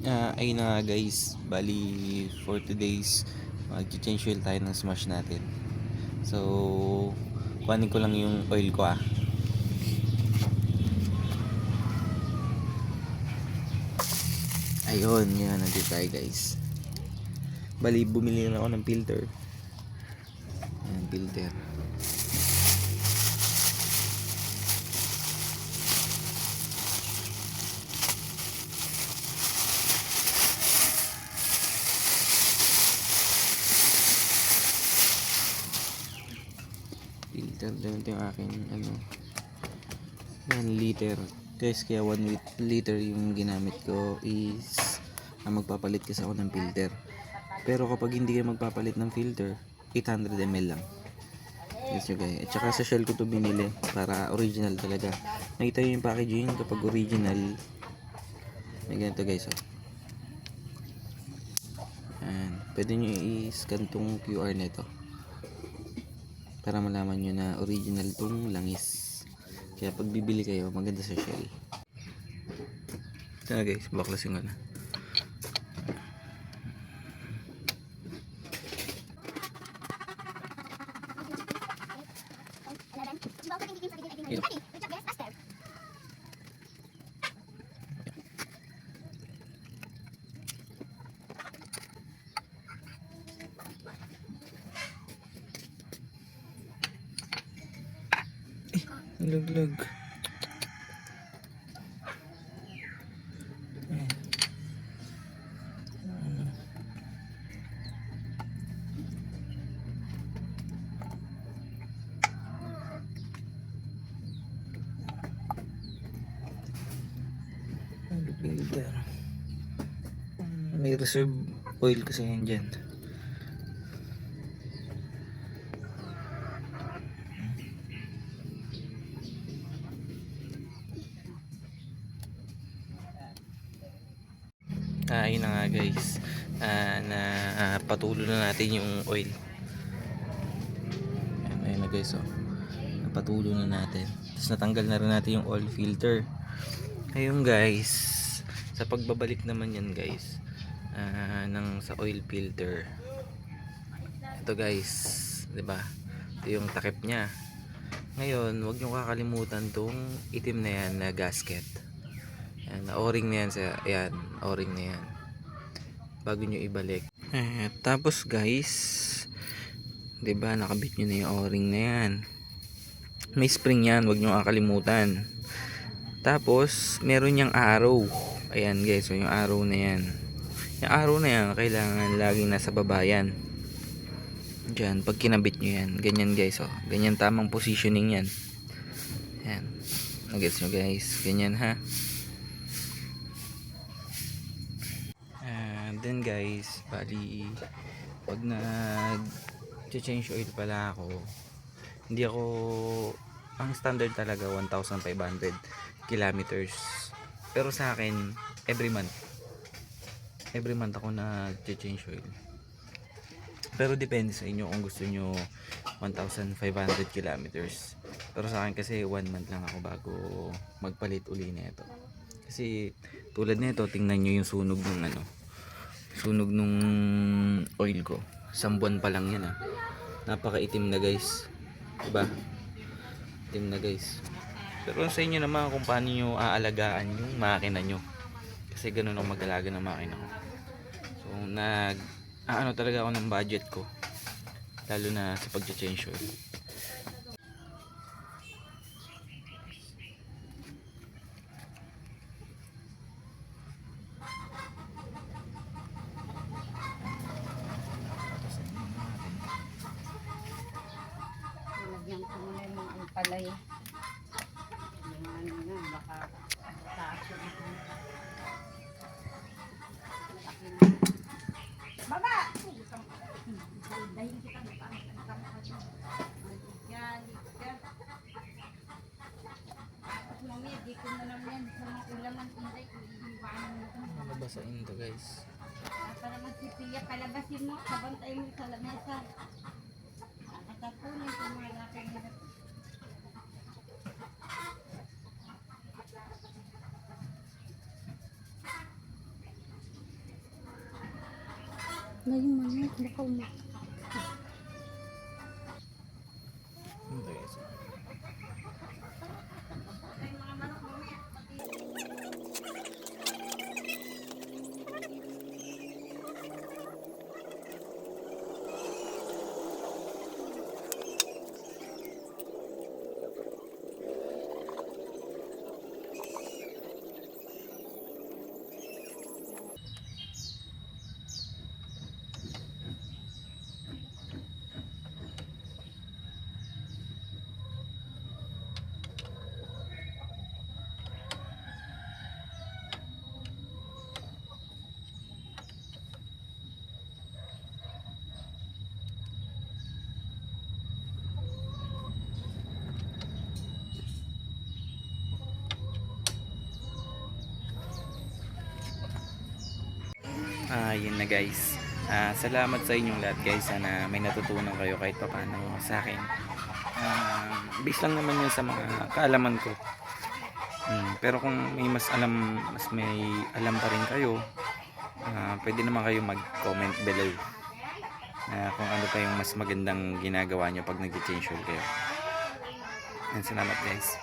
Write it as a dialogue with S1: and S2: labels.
S1: Ayun na nga guys, bali for today's mag-change oil tayo ng smash natin. So, kuhanin ko lang yung oil ko Ayun, yan, nandito tayo guys. Bali, bumili na ako ng filter. Ayan, filter. Filter, ganito yung akin, 1 liter. Guys, kaya 1 liter yung ginamit ko is magpapalit kasi ako ng filter. Pero kapag hindi kayo magpapalit ng filter, 800 ml lang. Yes, guys. At saka sa Shell ko to binili para original talaga. Nakita nyo yung packaging kapag original. May ganito guys, Ayan. Pwede nyo i-scan tong QR nito para malaman nyo na original tong langis. Kaya pag bibili kayo, maganda sa Shell. Ito na guys, baklasin ko na. Laglag. Filter. May reserve oil kasi yan dyan. Ayun na nga guys, patulo na natin yung oil. Ayun na guys, napatulo na natin. Tapos natanggal na rin natin yung oil filter. Ayun guys, sa pagbabalik naman yan guys, sa oil filter, ito guys, 'di ba? Ito yung takip niya. Ngayon, huwag niyo kakalimutan tong itim na yan na gasket. Yan, o-ring na yan o-ring na yan bago nyo ibalik. Tapos guys, 'di ba, nakabit nyo na yung o-ring na yan. May spring yan, huwag nyo kakalimutan. Tapos meron yang arrow. Ayan guys, so yung arrow na yan. Yung arrow na yan, kailangan laging nasa baba yan. Diyan, pag kinabit nyo yan, ganyan guys, ganyan tamang positioning yan. Ayan, nagets nyo guys, ganyan ha. Then guys, bali pag nag-change oil pala ako, hindi ako, ang standard talaga 1,500 kilometers. Pero sa akin, every month ako nag-change oil. Pero depende sa inyo kung gusto nyo 1,500 kilometers. Pero sa akin kasi 1 month lang ako bago magpalit uli nito. Kasi tulad nito, tingnan nyo yung sunog nung oil ko. 1 buwan pa lang yan napakaitim na guys, diba? Itim na guys. Pero sa inyo naman kung paano nyo aalagaan yung makina nyo, kasi ganun ang mag-alaga ng makina ko. So talaga ako ng budget ko, lalo na sa pag-change oil.
S2: Lagyan ko muna yung ampalay. Baka taas yung baba! Dahin kita mami, di ko na naman sa mga ulaman inday kung
S1: Babasain to guys.
S2: para magsipiya, palabasin mo, kabantay mo sa lamesa. Katapunin ko mga lapang hirap. Na yung manok, baka umak.
S1: Yun na guys. Salamat sa inyong lahat guys. Sana may natutunan kayo kahit pa paano sa akin. Base lang naman yun sa mga kaalaman ko. Pero kung may mas may alam pa rin kayo, pwede naman kayo mag-comment below kung ano pa yung mas magandang ginagawa nyo pag nag-change oil kayo. And salamat guys.